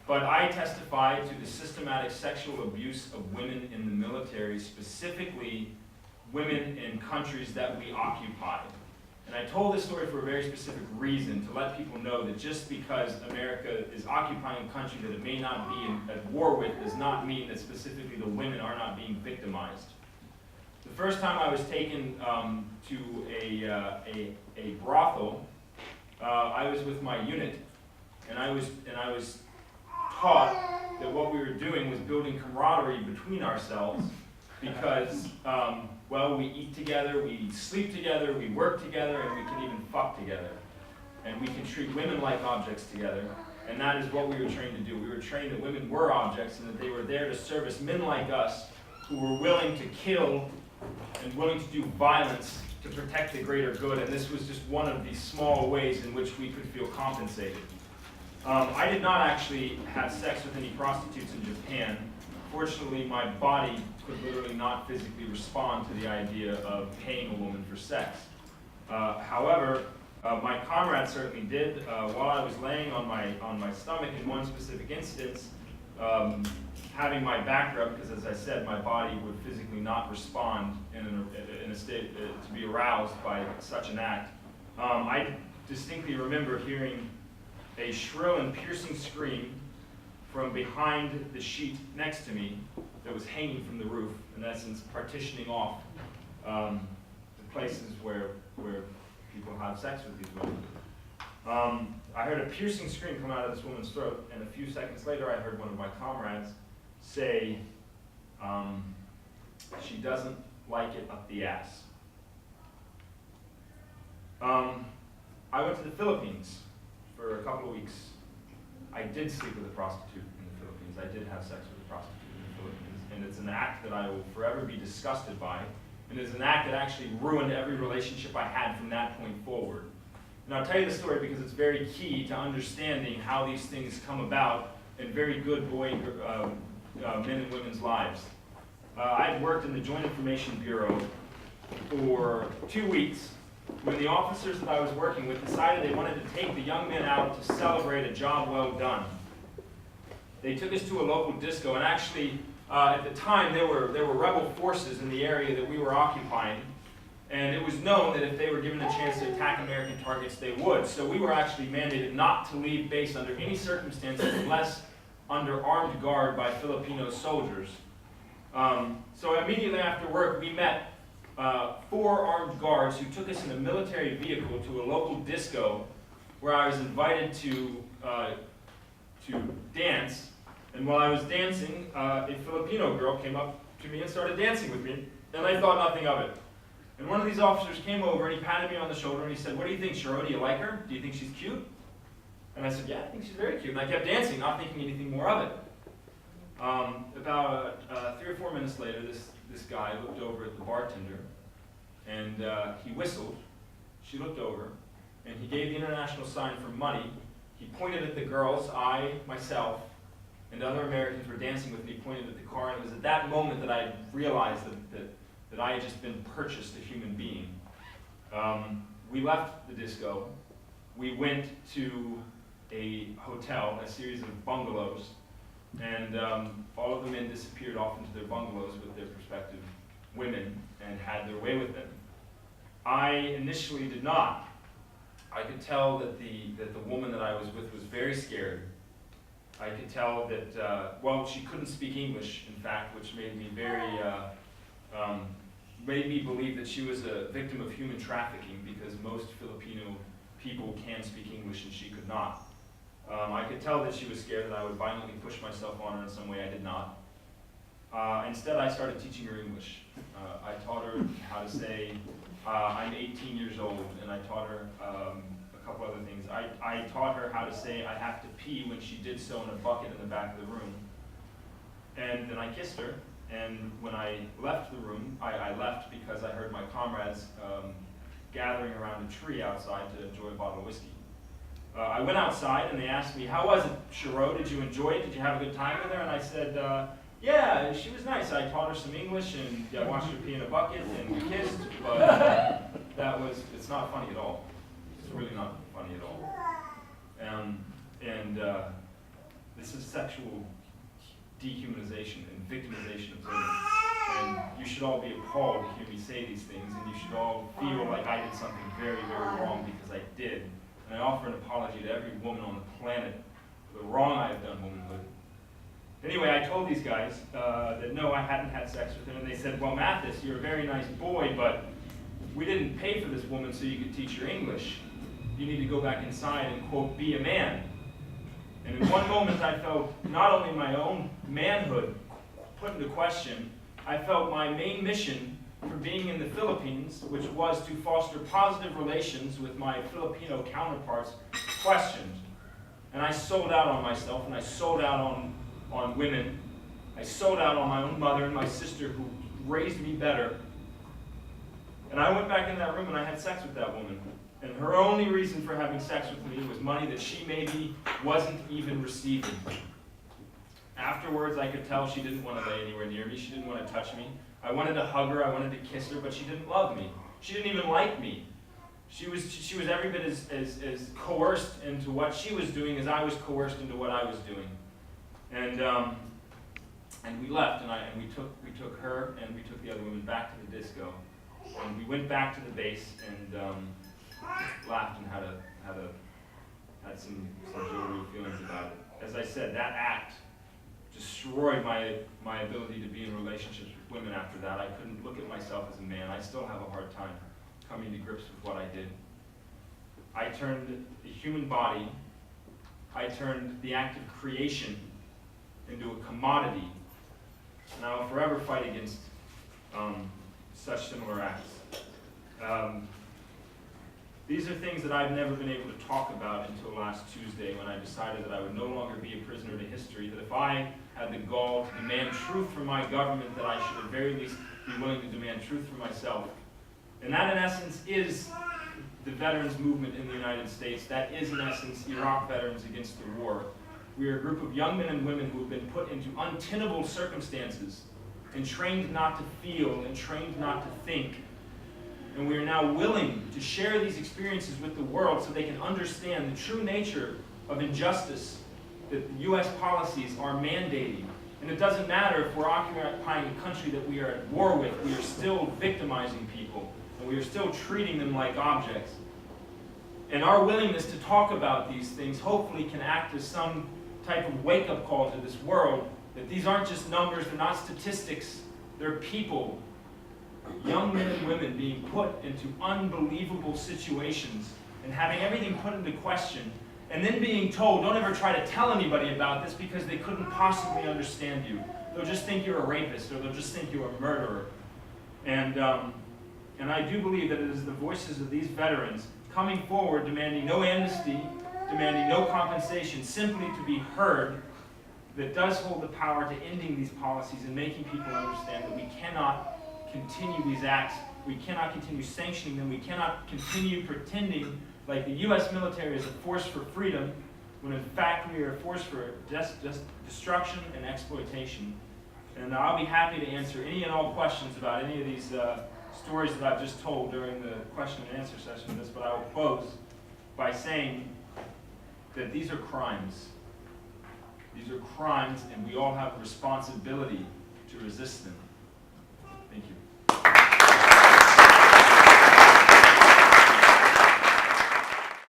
But I testified to the systematic sexual abuse of women in the military, specifically women in countries that we occupied. And I told this story for a very specific reason, to let people know that just because America is occupying a country that it may not be at war with does not mean that specifically the women are not being victimized. The first time I was taken to a brothel, I was with my unit, and I was taught that what we were doing was building camaraderie between ourselves because, well, we eat together, we sleep together, we work together, and we can even fuck together. And we can treat women like objects together, and that is what we were trained to do. We were trained that women were objects and that they were there to service men like us who were willing to kill and willing to do violence to protect the greater good, and this was just one of these small ways in which we could feel compensated. I did not actually have sex with any prostitutes in Japan. Fortunately, my body could literally not physically respond to the idea of paying a woman for sex. However, my comrade certainly did. While I was laying on my stomach in one specific instance, having my back rubbed, because as I said, my body would physically not respond in a state to be aroused by such an act. I distinctly remember hearing a shrill and piercing scream from behind the sheet next to me that was hanging from the roof, in essence partitioning off the places where people have sex with these women. I heard a piercing scream come out of this woman's throat, and a few seconds later I heard one of my comrades say, she doesn't like it up the ass. I went to the Philippines for a couple of weeks. I did sleep with a prostitute in the Philippines. I did have sex with a prostitute in the Philippines, and it's an act that I will forever be disgusted by, and it's an act that actually ruined every relationship I had from that point forward. And I'll tell you the story because it's very key to understanding how these things come about in very good men and women's lives. I had worked in the Joint Information Bureau for 2 weeks when the officers that I was working with decided they wanted to take the young men out to celebrate a job well done. They took us to a local disco, and actually, at the time, there were rebel forces in the area that we were occupying, and it was known that if they were given a chance to attack American targets, they would. So we were actually mandated not to leave base under any circumstances unless under armed guard by Filipino soldiers. So immediately after work, we met 4 armed guards who took us in a military vehicle to a local disco where I was invited to dance. And while I was dancing, a Filipino girl came up to me and started dancing with me, and I thought nothing of it. And one of these officers came over and he patted me on the shoulder and he said, "What do you think, Chiroux? Do you like her? Do you think she's cute?" And I said, "Yeah, I think she's very cute." And I kept dancing, not thinking anything more of it. About 3 or 4 minutes later, this guy looked over at the bartender, and he whistled. She looked over, and he gave the international sign for money. He pointed at the girls. I, myself, and other Americans were dancing with me. He pointed at the car, and it was at that moment that I realized that I had just been purchased a human being. We left the disco. We went to a hotel, a series of bungalows, and all of the men disappeared off into their bungalows with their prospective women and had their way with them. I initially did not. I could tell that the woman that I was with was very scared. I could tell that, well, she couldn't speak English, in fact, which made me made me believe that she was a victim of human trafficking because most Filipino people can speak English and she could not. I could tell that she was scared that I would violently push myself on her in some way. I did not. Instead, I started teaching her English. I taught her how to say, I'm 18 years old, and I taught her a couple other things. I taught her how to say, I have to pee when she did so in a bucket in the back of the room. And then I kissed her, and when I left the room, I left because I heard my comrades gathering around a tree outside to enjoy a bottle of whiskey. I went outside and they asked me, "How was it, Chiroux? Did you enjoy it? Did you have a good time with her?" And I said, "Yeah, she was nice. I taught her some English and I watched her pee in a bucket and we kissed, but it's not funny at all. It's really not funny at all." This is sexual dehumanization and victimization of women. And you should all be appalled to hear me say these things, and you should all feel like I did something very, very wrong, because I did. And I offer an apology to every woman on the planet for the wrong I have done womanhood. Anyway, I told these guys that no, I hadn't had sex with him, and they said, well, Mathis, you're a very nice boy, but we didn't pay for this woman so you could teach her English. You need to go back inside and, quote, be a man. And in one moment I felt not only my own manhood put into question, I felt my main mission for being in the Philippines, which was to foster positive relations with my Filipino counterparts, questioned. And I sold out on myself, and I sold out on women. I sold out on my own mother and my sister, who raised me better. And I went back in that room and I had sex with that woman. And her only reason for having sex with me was money that she maybe wasn't even receiving. Afterwards, I could tell she didn't want to lay anywhere near me. She didn't want to touch me. I wanted to hug her, I wanted to kiss her, but she didn't love me. She didn't even like me. She was every bit as coerced into what she was doing as I was coerced into what I was doing. And we left, and we took her and we took the other women back to the disco. And we went back to the base and laughed and had some jovial feelings about it. As I said, that act destroyed my ability to be in relationships with women after that. I couldn't look at myself as a man. I still have a hard time coming to grips with what I did. I turned the human body, I turned the act of creation into a commodity, and I will forever fight against such similar acts. These are things that I've never been able to talk about until last Tuesday, when I decided that I would no longer be a prisoner to history, that if I had the gall to demand truth from my government, that I should at very least be willing to demand truth for myself. And that, in essence, is the veterans movement in the United States. That is, in essence, Iraq veterans against the war. We are a group of young men and women who have been put into untenable circumstances and trained not to feel and trained not to think. And we are now willing to share these experiences with the world so they can understand the true nature of injustice that the U.S. policies are mandating. And it doesn't matter if we're occupying a country that we are at war with, we are still victimizing people, and we are still treating them like objects. And our willingness to talk about these things hopefully can act as some type of wake-up call to this world, that these aren't just numbers, they're not statistics, they're people. Young men and women being put into unbelievable situations and having everything put into question, and then being told, don't ever try to tell anybody about this because they couldn't possibly understand you. They'll just think you're a rapist, or they'll just think you're a murderer. And I do believe that it is the voices of these veterans coming forward, demanding no amnesty, demanding no compensation, simply to be heard, that does hold the power to ending these policies and making people understand that we cannot continue these acts, we cannot continue sanctioning them, we cannot continue pretending like the U.S. military is a force for freedom, when in fact we are a force for destruction and exploitation. And I'll be happy to answer any and all questions about any of these stories that I've just told during the question and answer session of this, but I will close by saying that these are crimes. These are crimes, and we all have a responsibility to resist them.